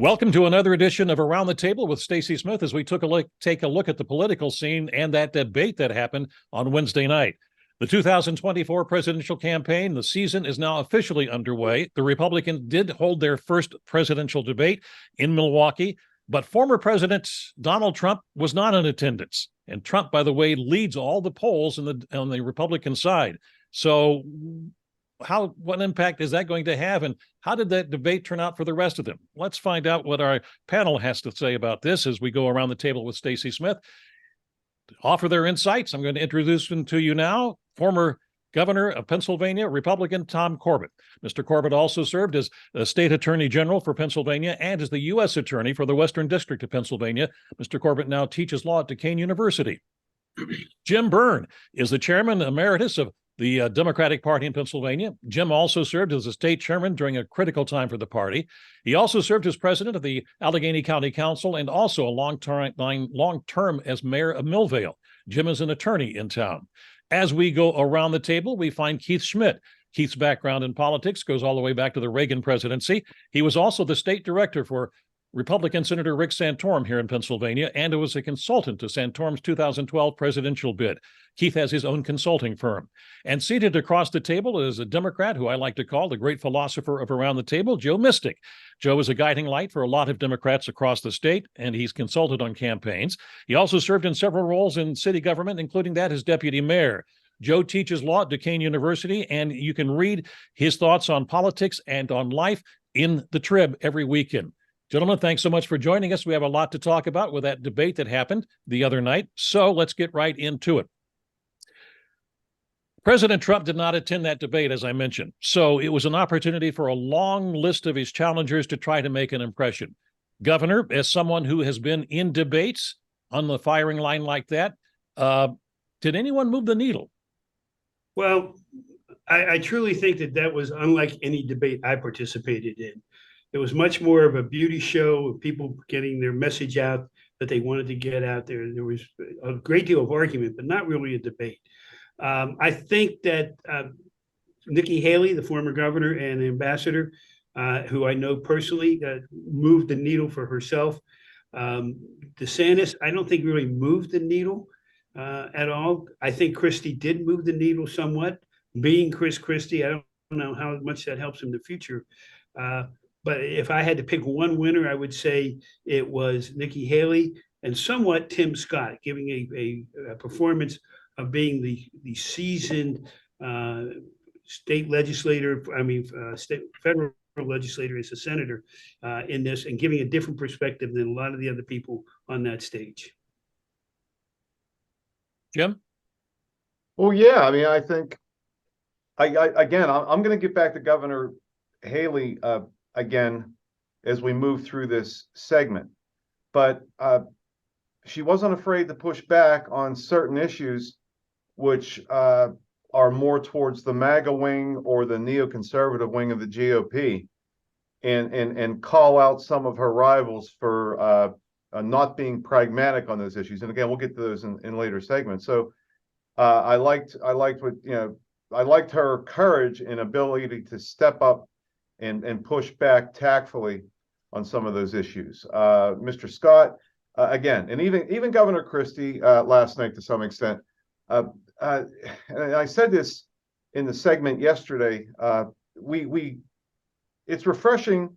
Welcome to another edition of Around the Table with Stacy Smith as we take a look at the political scene and that debate that happened on Wednesday night. The 2024 presidential campaign, the season is now officially underway. The Republicans did hold their first presidential debate in Milwaukee, but former President Donald Trump was not in attendance. And Trump, by the way, leads all the polls on the Republican side. So what impact is that going to have, and how did that debate turn out for the rest of them? Let's find out what our panel has to say about this as we go around the table with Stacy Smith. To offer their insights, I'm going to introduce them to you now. Former Governor of Pennsylvania, Republican Tom Corbett. Mr. Corbett also served as the State Attorney General for Pennsylvania and as the U.S. Attorney for the Western District of Pennsylvania. Mr. Corbett now teaches law at Duquesne University. Jim Byrne is the Chairman Emeritus of the Democratic Party in Pennsylvania. Jim also served as a state chairman during a critical time for the party. He also served as president of the Allegheny County Council and also a long term as mayor of Millvale. Jim is an attorney in town. As we go around the table, we find Keith Schmidt. Keith's background in politics goes all the way back to the Reagan presidency. He was also the state director for Republican Senator Rick Santorum here in Pennsylvania, and was a consultant to Santorum's 2012 presidential bid. Keith has his own consulting firm. And seated across the table is a Democrat who I like to call the great philosopher of Around the Table, Joe Mystic. Joe is a guiding light for a lot of Democrats across the state, and he's consulted on campaigns. He also served in several roles in city government, including that as deputy mayor. Joe teaches law at Duquesne University, and you can read his thoughts on politics and on life in the Trib every weekend. Gentlemen, thanks so much for joining us. We have a lot to talk about with that debate that happened the other night, so let's get right into it. President Trump did not attend that debate, as I mentioned, so it was an opportunity for a long list of his challengers to try to make an impression. Governor, as someone who has been in debates on the firing line like that, did anyone move the needle? Well, I truly think that was unlike any debate I participated in. It was much more of a beauty show of people getting their message out that they wanted to get out there. There was a great deal of argument, but not really a debate. I think that Nikki Haley, the former governor and ambassador, who I know personally, moved the needle for herself. DeSantis, I don't think really moved the needle at all. I think Christie did move the needle somewhat. Being Chris Christie, I don't know how much that helps in the future. But if I had to pick one winner, I would say it was Nikki Haley and somewhat Tim Scott, giving a performance of being the seasoned state legislator, federal legislator as a senator in this, and giving a different perspective than a lot of the other people on that stage. Jim? Well, yeah, I mean, I think, I'm going to get back to Governor Haley again as we move through this segment, but she wasn't afraid to push back on certain issues which are more towards the MAGA wing or the neoconservative wing of the GOP, and call out some of her rivals for not being pragmatic on those issues. And again, we'll get to those in later segments. So I liked her courage and ability to step up and push back tactfully on some of those issues. Mr. Scott, again, and even Governor Christie last night to some extent. And I said this in the segment yesterday. It's refreshing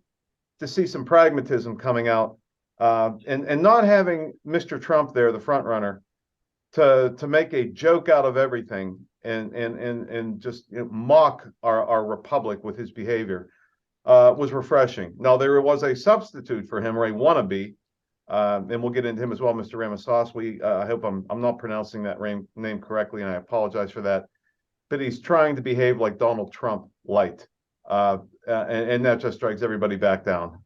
to see some pragmatism coming out, and not having Mr. Trump there, the front runner, to make a joke out of everything and just mock our republic with his behavior. Was refreshing. Now, there was a substitute for him, Ray Wannabe, and we'll get into him as well, Mr. Ramaswamy. I hope I'm not pronouncing that name correctly, and I apologize for that. But he's trying to behave like Donald Trump light, and that just drags everybody back down.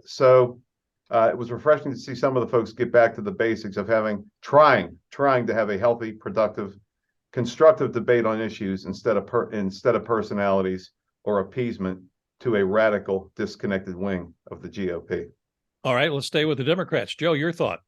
So it was refreshing to see some of the folks get back to the basics of trying to have a healthy, productive, constructive debate on issues instead of personalities or appeasement to a radical, disconnected wing of the GOP. All right, let's stay with the Democrats. Joe, your thought?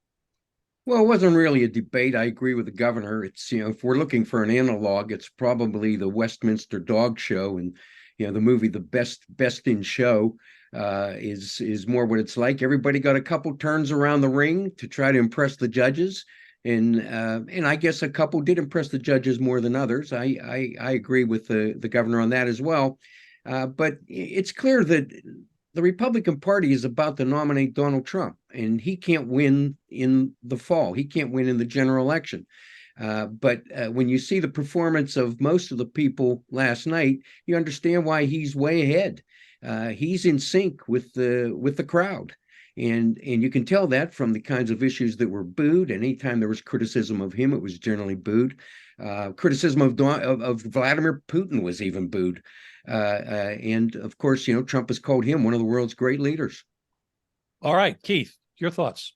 Well, it wasn't really a debate. I agree with the governor. It's, if we're looking for an analog, it's probably the Westminster Dog Show and, the movie The Best in Show. is more what it's like. Everybody got a couple turns around the ring to try to impress the judges, and I guess a couple did impress the judges more than others. I agree with the governor on that as well. But it's clear that the Republican Party is about to nominate Donald Trump, and he can't win in the fall. He can't win in the general election. But when you see the performance of most of the people last night, you understand why he's way ahead. He's in sync with the crowd, and you can tell that from the kinds of issues that were booed. And anytime there was criticism of him, it was generally booed. Criticism of Vladimir Putin was even booed. And of course, Trump has called him one of the world's great leaders. All right, Keith, your thoughts.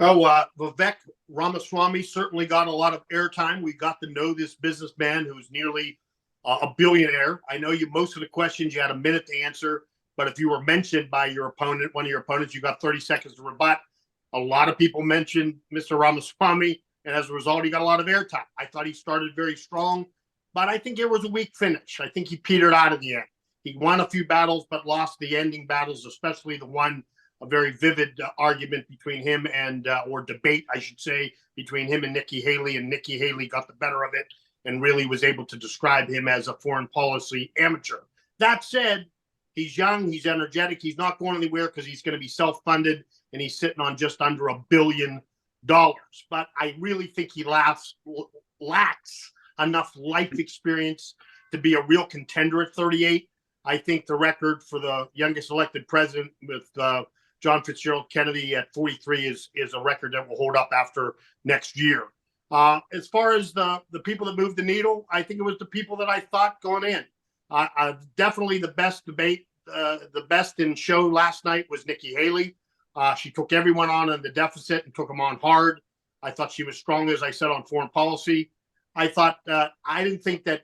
Vivek Ramaswamy certainly got a lot of airtime. We got to know this businessman who's nearly a billionaire. I know most of the questions you had a minute to answer, but if you were mentioned by one of your opponents, you got 30 seconds to rebut. A lot of people mentioned Mr. Ramaswamy, and as a result, he got a lot of airtime. I thought he started very strong, but I think it was a weak finish. I think he petered out in the end. He won a few battles, but lost the ending battles, especially the one, a very vivid argument between him and, or debate, I should say, between him and Nikki Haley. And Nikki Haley got the better of it and really was able to describe him as a foreign policy amateur. That said, he's young, he's energetic, he's not going anywhere because he's going to be self-funded, and he's sitting on just under $1 billion. But I really think he lacks enough life experience to be a real contender at 38. I think the record for the youngest elected president with John Fitzgerald Kennedy at 43 is a record that will hold up after next year. As far as the people that moved the needle, I think it was the people that I thought going in. Definitely the best debate, the best in show last night was Nikki Haley. She took everyone on in the deficit and took them on hard. I thought she was strong, as I said, on foreign policy. I thought I didn't think that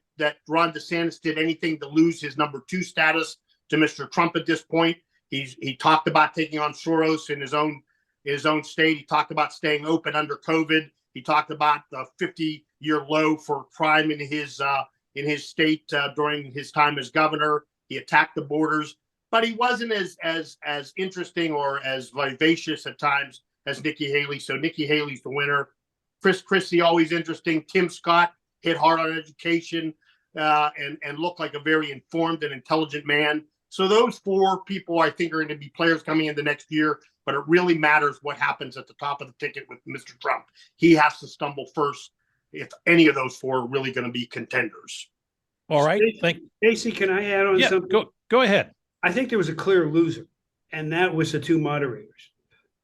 Ron DeSantis did anything to lose his number 2 status to Mr. Trump at this point. He talked about taking on Soros in his own state. He talked about staying open under COVID. He talked about the 50-year low for crime in his state during his time as governor. He attacked the borders, but he wasn't as interesting or as vivacious at times as Nikki Haley. So Nikki Haley's the winner. Chris Christie, always interesting. Tim Scott hit hard on education and looked like a very informed and intelligent man. So those 4 people, I think, are going to be players coming into next year. But it really matters what happens at the top of the ticket with Mr. Trump. He has to stumble first if any of those 4 are really going to be contenders. All right. Stacy, can I add on something? Go ahead. I think there was a clear loser, and that was the 2 moderators.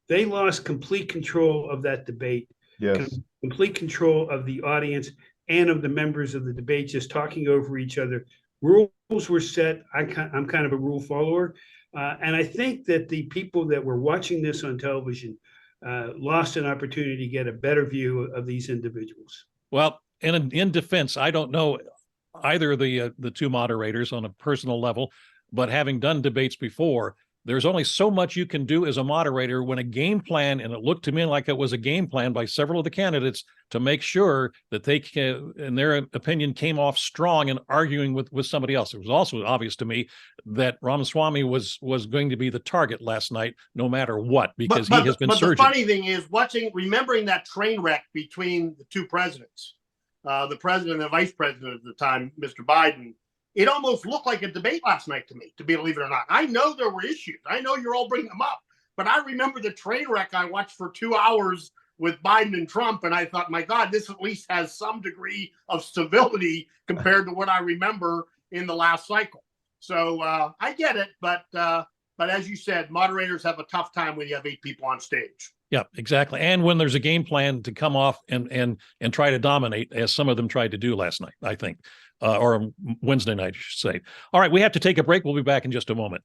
They lost complete control of that debate. Yes. Complete control of the audience and of the members of the debate, just talking over each other. Rules were set. I'm kind of a rule follower. And I think that the people that were watching this on television lost an opportunity to get a better view of these individuals. Well, in defense, I don't know either of the 2 moderators on a personal level, but having done debates before, there's only so much you can do as a moderator when a game plan, and it looked to me like it was a game plan by several of the candidates to make sure that they, in their opinion, came off strong in arguing with somebody else. It was also obvious to me that Ramaswamy was going to be the target last night, no matter what, because he has been surging. But the funny thing is, remembering that train wreck between the 2 presidents, the president and the vice president at the time, Mr. Biden, it almost looked like a debate last night to me, to believe it or not. I know there were issues. I know you're all bringing them up. But I remember the train wreck I watched for 2 hours with Biden and Trump, and I thought, my God, this at least has some degree of civility compared to what I remember in the last cycle. So I get it, but as you said, moderators have a tough time when you have 8 people on stage. Yeah, exactly. And when there's a game plan to come off and try to dominate, as some of them tried to do last night, I think, or Wednesday night, I should say. All right, we have to take a break. We'll be back in just a moment.